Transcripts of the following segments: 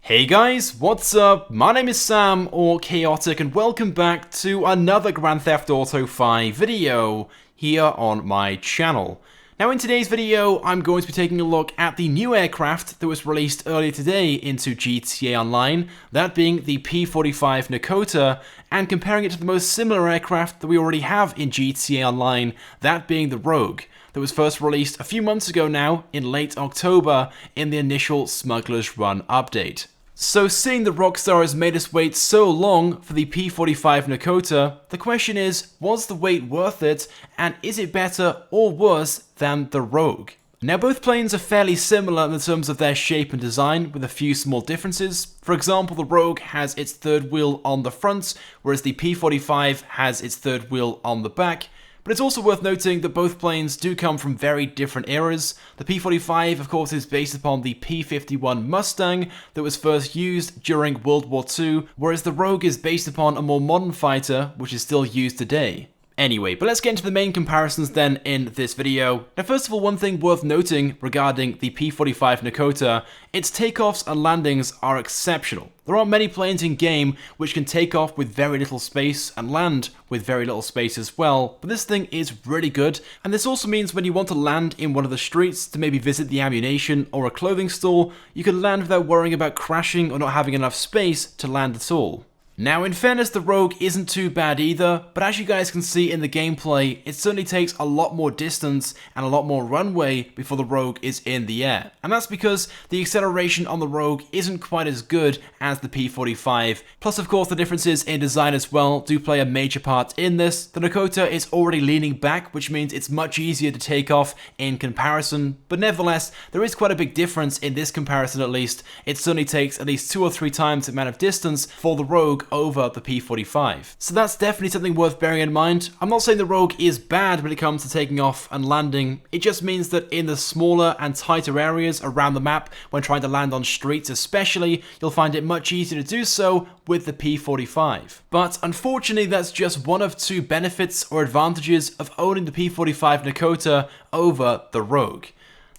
Hey guys, what's up? My name is Sam, or Chaotic, and welcome back to another Grand Theft Auto 5 video here on my channel. Now in today's video, I'm going to be taking a look at the new aircraft that was released earlier today into GTA Online, that being the P-45 Nokota, and comparing it to the most similar aircraft that we already have in GTA Online, that being the Rogue, that was first released a few months ago now, in late October, in the initial Smuggler's Run update. So seeing the Rockstar has made us wait so long for the P-45 Nokota, the question is, was the wait worth it, and is it better or worse than the Rogue? Now both planes are fairly similar in terms of their shape and design, with a few small differences. For example, the Rogue has its third wheel on the front, whereas the P-45 has its third wheel on the back. But it's also worth noting that both planes do come from very different eras. The P-45, of course, is based upon the P-51 Mustang that was first used during World War II, whereas the Rogue is based upon a more modern fighter, which is still used today. Anyway, but let's get into the main comparisons then in this video. Now first of all, one thing worth noting regarding the P-45 Nokota, its takeoffs and landings are exceptional. There aren't many planes in game which can take off with very little space and land with very little space as well, but this thing is really good, and this also means when you want to land in one of the streets to maybe visit the ammunition or a clothing store, you can land without worrying about crashing or not having enough space to land at all. Now in fairness, the Rogue isn't too bad either, but as you guys can see in the gameplay, it certainly takes a lot more distance and a lot more runway before the Rogue is in the air. And that's because the acceleration on the Rogue isn't quite as good as the P-45. Plus of course the differences in design as well do play a major part in this. The Nokota is already leaning back, which means it's much easier to take off in comparison, but nevertheless there is quite a big difference in this comparison at least. It certainly takes at least 2 or 3 times the amount of distance for the Rogue over the P-45. So that's definitely something worth bearing in mind. I'm not saying the Rogue is bad when it comes to taking off and landing, it just means that in the smaller and tighter areas around the map, when trying to land on streets especially, you'll find it much easier to do so with the P-45. But unfortunately that's just one of 2 benefits or advantages of owning the P-45 Nokota over the Rogue.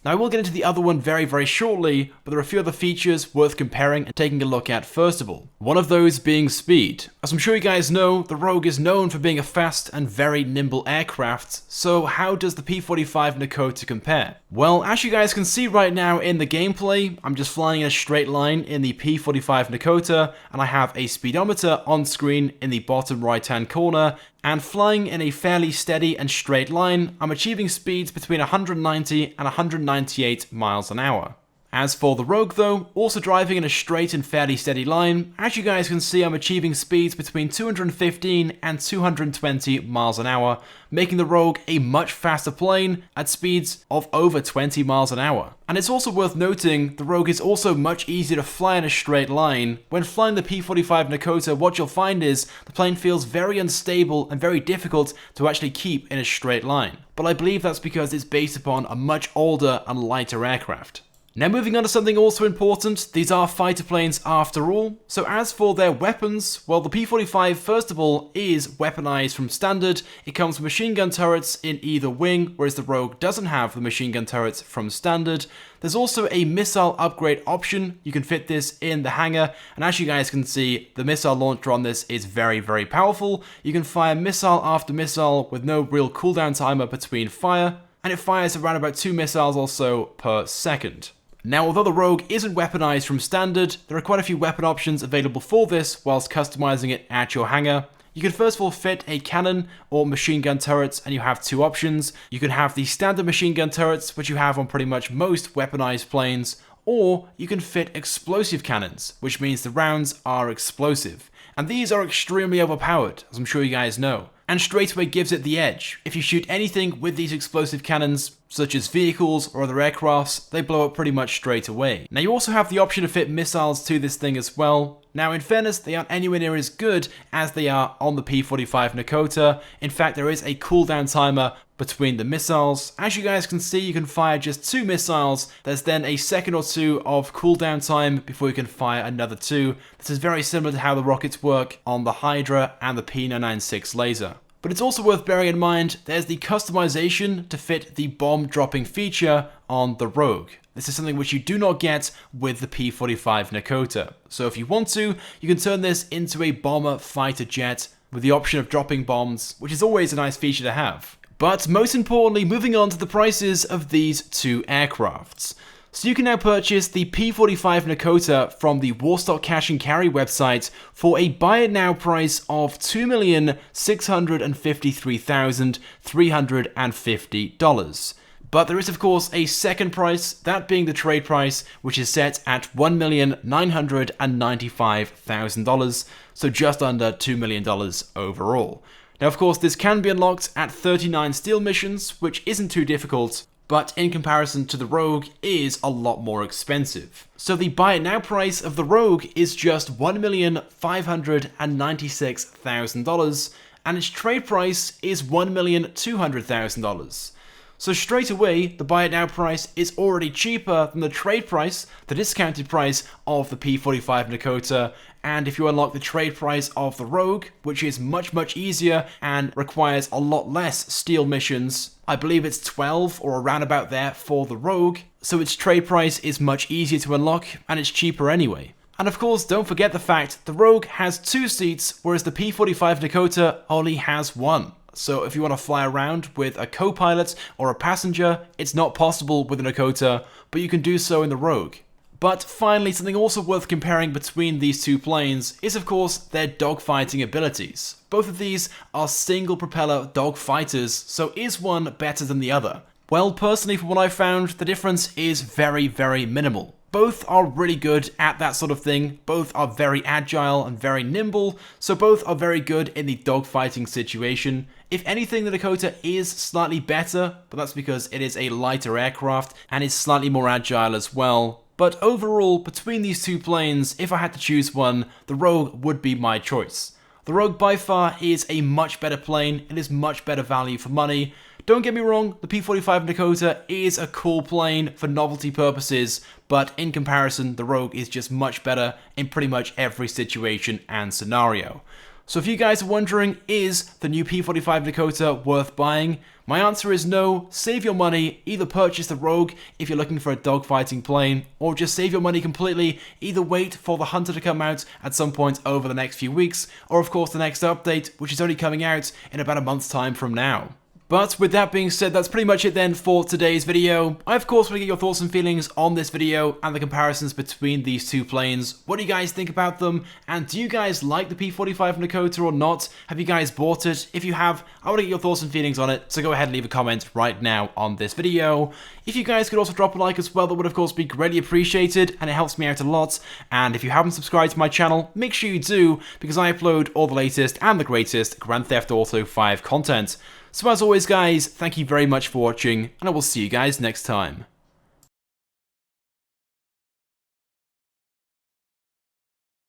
Now I will get into the other one very shortly, but there are a few other features worth comparing and taking a look at first of all. One of those being speed. As I'm sure you guys know, the Rogue is known for being a fast and very nimble aircraft, so how does the P-45 Nokota compare? Well, as you guys can see right now in the gameplay, I'm just flying in a straight line in the P-45 Nokota, and I have a speedometer on screen in the bottom right hand corner, and flying in a fairly steady and straight line, I'm achieving speeds between 190 and 198 miles an hour. As for the Rogue though, also driving in a straight and fairly steady line, as you guys can see I'm achieving speeds between 215 and 220 miles an hour, making the Rogue a much faster plane at speeds of over 20 miles an hour. And it's also worth noting, the Rogue is also much easier to fly in a straight line. When flying the P-45 Nokota, what you'll find is the plane feels very unstable and very difficult to actually keep in a straight line. But I believe that's because it's based upon a much older and lighter aircraft. Now moving on to something also important, these are fighter planes after all. So as for their weapons, well the P-45 first of all is weaponized from standard. It comes with machine gun turrets in either wing, whereas the Rogue doesn't have the machine gun turrets from standard. There's also a missile upgrade option. You can fit this in the hangar, and as you guys can see, the missile launcher on this is very powerful. You can fire missile after missile with no real cooldown timer between fire, and it fires around about 2 missiles or so per second. Now, although the Rogue isn't weaponized from standard, there are quite a few weapon options available for this whilst customizing it at your hangar. You can first of all fit a cannon or machine gun turrets, and you have 2 options. You can have the standard machine gun turrets, which you have on pretty much most weaponized planes, or you can fit explosive cannons, which means the rounds are explosive. And these are extremely overpowered, as I'm sure you guys know, and straight away gives it the edge. If you shoot anything with these explosive cannons, such as vehicles or other aircrafts, they blow up pretty much straight away. Now you also have the option to fit missiles to this thing as well. Now in fairness, they aren't anywhere near as good as they are on the P-45 Nokota. In fact, there is a cooldown timer between the missiles. As you guys can see, you can fire just 2 missiles. There's then a second or 2 of cooldown time before you can fire another 2. This is very similar to how the rockets work on the Hydra and the P996 laser. But it's also worth bearing in mind there's the customization to fit the bomb dropping feature on the Rogue. This is something which you do not get with the P-45 Nokota. So if you want to, you can turn this into a bomber fighter jet with the option of dropping bombs, which is always a nice feature to have. But most importantly, moving on to the prices of these two aircrafts. So you can now purchase the P-45 Nokota from the Warstock Cash and Carry website for a buy it now price of $2,653,350. But there is of course a second price, that being the trade price, which is set at $1,995,000, so just under $2 million overall. Now of course this can be unlocked at 39 steel missions, which isn't too difficult, but in comparison to the Rogue is a lot more expensive. So the buy it now price of the Rogue is just $1,596,000, and its trade price is $1,200,000. So straight away, the buy it now price is already cheaper than the trade price, the discounted price of the P-45 Nokota, and if you unlock the trade price of the Rogue, which is much easier and requires a lot less steel missions, I believe it's 12 or around about there for the Rogue, so its trade price is much easier to unlock and it's cheaper anyway. And of course, don't forget the fact the Rogue has 2 seats, whereas the P-45 Nokota only has 1. So if you want to fly around with a co-pilot or a passenger, it's not possible with a Nokota, but you can do so in the Rogue. But finally, something also worth comparing between these two planes is of course their dogfighting abilities. Both of these are single propeller dogfighters, so is one better than the other? Well, personally from what I've found, the difference is very minimal. Both are really good at that sort of thing, both are very agile and very nimble, so both are very good in the dogfighting situation. If anything, the Nokota is slightly better, but that's because it is a lighter aircraft and is slightly more agile as well. But overall, between these two planes, if I had to choose one, the Rogue would be my choice. The Rogue by far is a much better plane, it is much better value for money. Don't get me wrong, the P-45 Nokota is a cool plane for novelty purposes, but in comparison, the Rogue is just much better in pretty much every situation and scenario. So if you guys are wondering, is the new P-45 Nokota worth buying? My answer is no. Save your money, either purchase the Rogue if you're looking for a dogfighting plane, or just save your money completely, either wait for the Hunter to come out at some point over the next few weeks, or of course the next update, which is only coming out in about a month's time from now. But with that being said, that's pretty much it then for today's video. I of course want to get your thoughts and feelings on this video and the comparisons between these two planes. What do you guys think about them? And do you guys like the P-45 Nokota or not? Have you guys bought it? If you have, I want to get your thoughts and feelings on it, so go ahead and leave a comment right now on this video. If you guys could also drop a like as well, that would of course be greatly appreciated and it helps me out a lot. And if you haven't subscribed to my channel, make sure you do, because I upload all the latest and the greatest Grand Theft Auto 5 content. So as always guys, thank you very much for watching, and I will see you guys next time.